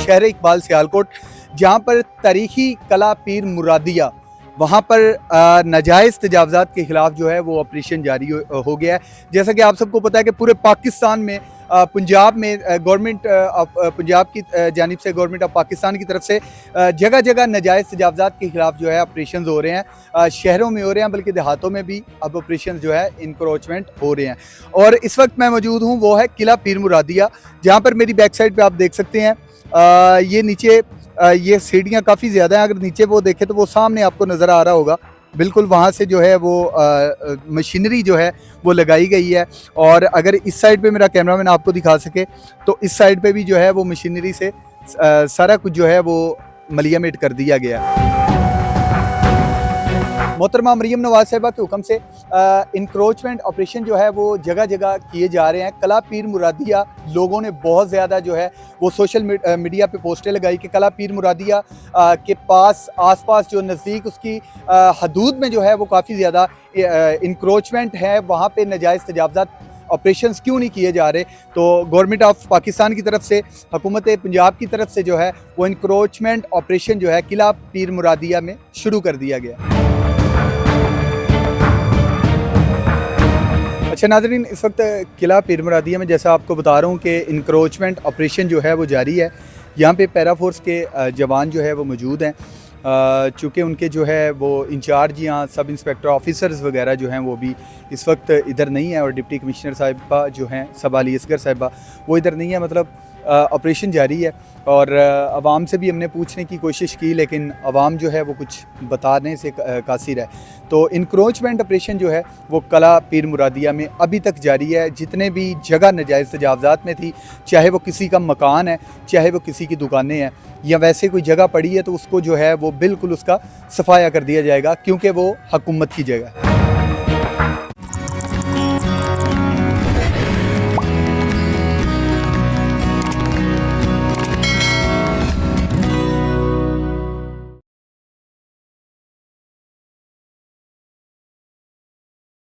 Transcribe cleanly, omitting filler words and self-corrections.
शहर इकबाल सियालकोट, जहाँ पर तारीखी कला पीर मुरादिया, वहाँ पर नाजायज़ तजावज़ात के ख़िलाफ़ जो है वो ऑपरेशन जारी हो गया है। जैसा कि आप सबको पता है कि पूरे पाकिस्तान में पंजाब में गवर्नमेंट ऑफ पंजाब की जानिब से, गवर्नमेंट ऑफ पाकिस्तान की तरफ से जगह जगह नाजायज़ तजावज़ात के ख़िलाफ़ जो है ऑपरेशन हो रहे हैं। शहरों में हो रहे हैं, बल्कि देहातों में भी अब ऑपरेशन जो है इंक्रोचमेंट हो रहे हैं। और इस वक्त मैं मौजूद हूँ वो है किला पीर मुरादिया, जहाँ पर मेरी बैक साइड पर आप देख सकते हैं ये नीचे ये सीढ़ियाँ काफ़ी ज़्यादा हैं। अगर नीचे वो देखें तो वो सामने आपको नज़र आ रहा होगा, बिल्कुल वहाँ से जो है वो मशीनरी जो है वो लगाई गई है। और अगर इस साइड पे मेरा कैमरामैन आपको दिखा सके तो इस साइड पे भी जो है वो मशीनरी से सारा कुछ जो है वो मलियामेट कर दिया गया है। मोहतरमा मरियम नवाज साहिबा के हुक्म से इंक्रोचमेंट ऑपरेशन जो है वो जगह जगह किए जा रहे हैं। कला पीर मुरादिया, लोगों ने बहुत ज़्यादा जो है वो सोशल मीडिया पे पोस्टें लगाई कि कला पीर मुरादिया के पास आसपास जो नज़दीक उसकी हदूद में जो है वो काफ़ी ज़्यादा इंक्रोचमेंट है, वहाँ पे नाजायज़ तजावज़ात ऑपरेशंस क्यों नहीं किए जा रहे। तो गवर्नमेंट ऑफ पाकिस्तान की तरफ से, हुकूमत पंजाब की तरफ से जो है वो इंक्रोचमेंट ऑपरेशन जो है किला पीर मुरादिया में शुरू कर दिया गया। अच्छा नाज़रीन, इस वक्त किला पीर मुरादिया में जैसा आपको बता रहा हूँ कि इंक्रोचमेंट ऑपरेशन जो है वो जारी है। यहाँ पे पैरा फोर्स के जवान जो है वो मौजूद हैं, चूँकि उनके जो है वो इंचार्ज यहाँ सब इंस्पेक्टर ऑफिसर्स वगैरह जो हैं वो भी इस वक्त इधर नहीं है, और डिप्टी कमिश्नर साहिबा जो हैं सबा अली असगर साहिबा वो इधर नहीं है। मतलब ऑपरेशन जारी है। और आवाम से भी हमने पूछने की कोशिश की, लेकिन आवाम जो है वो कुछ बताने से कासिर है। तो इंक्रोचमेंट ऑपरेशन जो है वो कला पीर मुरादिया में अभी तक जारी है। जितने भी जगह नाजायज़ तजावज़ात में थी, चाहे वो किसी का मकान है, चाहे वो किसी की दुकानें हैं, या वैसे कोई जगह पड़ी है, तो उसको जो है वो बिल्कुल उसका सफाया कर दिया जाएगा, क्योंकि वो हुकूमत की जगह है।